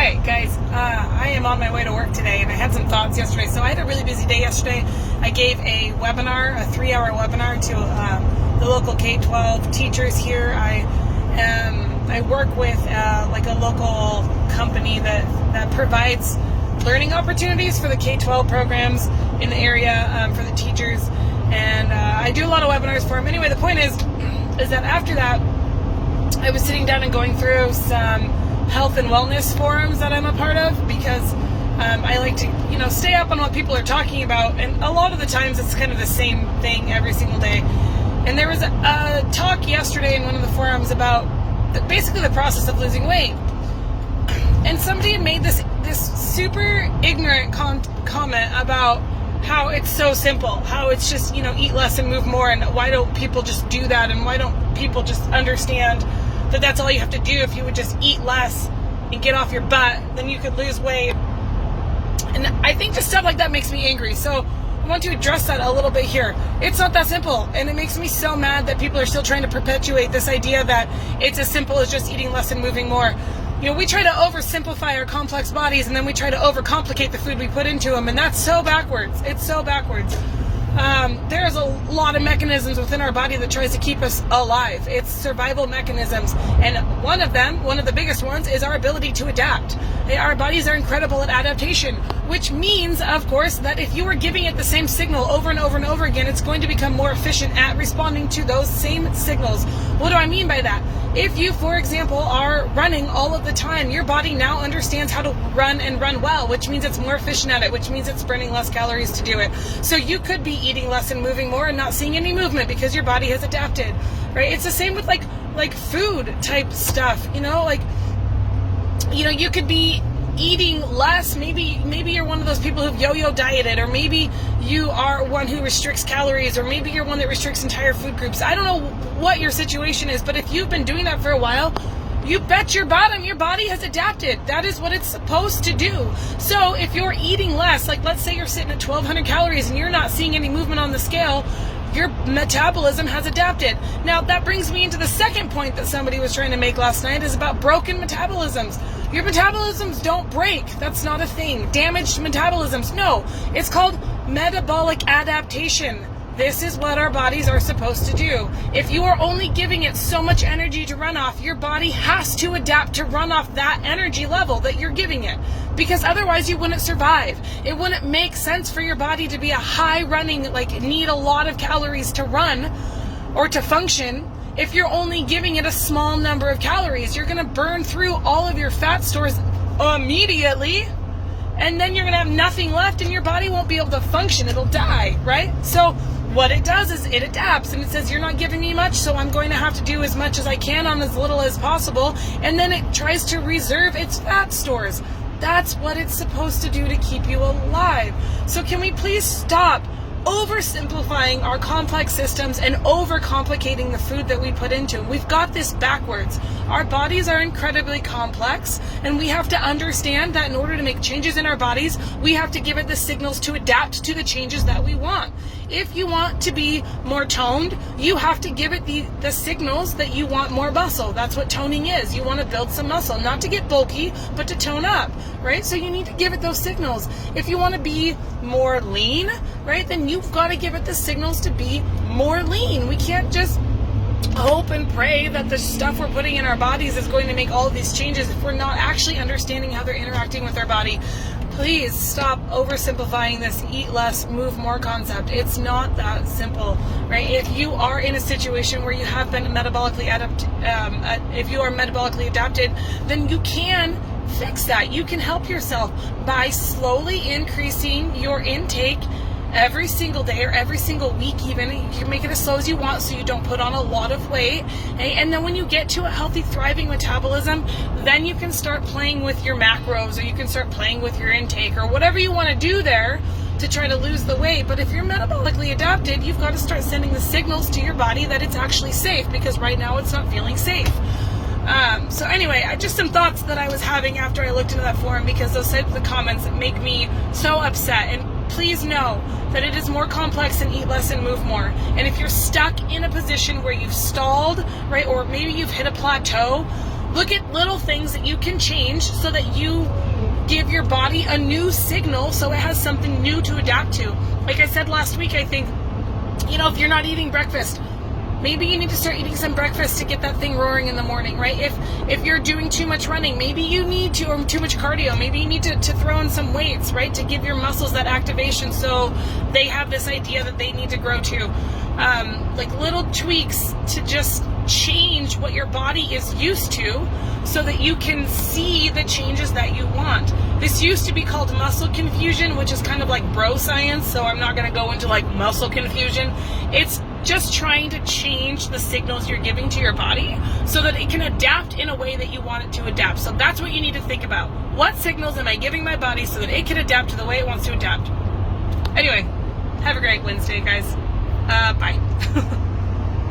Alright guys, I am on my way to work today and I had some thoughts yesterday. So I had a really busy day yesterday. I gave a webinar, a 3-hour webinar to the local K-12 teachers here. I work with like a local company that provides learning opportunities for the K-12 programs in the area for the teachers. And I do a lot of webinars for them. Anyway, the point is that after that, I was sitting down and going through some health and wellness forums that I'm a part of because I like to, stay up on what people are talking about, and a lot of the times it's kind of the same thing every single day. And there was a talk yesterday in one of the forums about basically the process of losing weight, and somebody had made this super ignorant comment about how it's so simple, how it's just, eat less and move more, and why don't people just do that, and why don't people just understand that that's all you have to do. If you would just eat less and get off your butt, then you could lose weight. And I think just stuff like that makes me angry. So I want to address that a little bit here. It's not that simple, and it makes me so mad that people are still trying to perpetuate this idea that it's as simple as just eating less and moving more. We try to oversimplify our complex bodies, and then we try to overcomplicate the food we put into them, and that's so backwards. It's so backwards. There's a lot of mechanisms within our body that tries to keep us alive. It's survival mechanisms, and one of the biggest ones, is our ability to adapt. Our bodies are incredible at adaptation, which means, of course, that if you are giving it the same signal over and over and over again, it's going to become more efficient at responding to those same signals. What do I mean by that? If you, for example, are running all of the time, your body now understands how to run and run well, which means it's more efficient at it, which means it's burning less calories to do it. So you could be eating less and moving more and not seeing any movement because your body has adapted, right? It's the same with like food type stuff, you could be eating less. Maybe you're one of those people who've yo-yo dieted, or maybe you are one who restricts calories, or maybe you're one that restricts entire food groups. I don't know what your situation is, but if you've been doing that for a while, you bet your bottom your body has adapted. That is what it's supposed to do. So if you're eating less, like let's say you're sitting at 1,200 calories and you're not seeing any movement on the scale, your metabolism has adapted. Now that brings me into the second point that somebody was trying to make last night, is about broken metabolisms. Your metabolisms don't break. That's not a thing. Damaged metabolisms. No, it's called metabolic adaptation. This is what our bodies are supposed to do. If you are only giving it so much energy to run off, your body has to adapt to run off that energy level that you're giving it, because otherwise you wouldn't survive. It wouldn't make sense for your body to be a high running, need a lot of calories to run or to function. If you're only giving it a small number of calories, you're going to burn through all of your fat stores immediately, and then you're going to have nothing left and your body won't be able to function. It'll die, right? So what it does is it adapts, and it says, you're not giving me much, so I'm going to have to do as much as I can on as little as possible, and then it tries to reserve its fat stores. That's what it's supposed to do to keep you alive. So can we please stop oversimplifying our complex systems and overcomplicating the food that we put into them? We've got this backwards. Our bodies are incredibly complex, and we have to understand that in order to make changes in our bodies, we have to give it the signals to adapt to the changes that we want. If you want to be more toned, you have to give it the signals that you want more muscle. That's what toning is. You want to build some muscle, not to get bulky, but to tone up, right? So you need to give it those signals. If you want to be more lean, right, then you've got to give it the signals to be more lean. We can't just hope and pray that the stuff we're putting in our bodies is going to make all of these changes if we're not actually understanding how they're interacting with our body. Please stop oversimplifying this eat less, move more concept. It's not that simple, right? If you are in a situation where you have been metabolically adapted, then you can fix that. You can help yourself by slowly increasing your intake every single day or every single week even. You can make it as slow as you want so you don't put on a lot of weight. And then when you get to a healthy, thriving metabolism, then you can start playing with your macros, or you can start playing with your intake, or whatever you want to do there to try to lose the weight. But if you're metabolically adapted, you've got to start sending the signals to your body that it's actually safe, because right now it's not feeling safe. So anyway, just some thoughts that I was having after I looked into that forum, because those types of comments make me so upset. And please know that it is more complex than eat less and move more. And if you're stuck in a position where you've stalled, right, or maybe you've hit a plateau, Look at little things that you can change so that you give your body a new signal so it has something new to adapt to. Like I said last week, I think, if you're not eating breakfast, maybe you need to start eating some breakfast to get that thing roaring in the morning, right? If you're doing too much running, maybe you need to, or too much cardio, maybe you need to throw in some weights, right? To give your muscles that activation so they have this idea that they need to grow too. Like little tweaks to just change what your body is used to so that you can see the changes that you want. This used to be called muscle confusion, which is kind of like bro science, so I'm not going to go into like muscle confusion. It's just trying to change the signals you're giving to your body so that it can adapt in a way that you want it to adapt. So that's what you need to think about. What signals am I giving my body so that it can adapt to the way it wants to adapt? Anyway, have a great Wednesday, guys. Bye.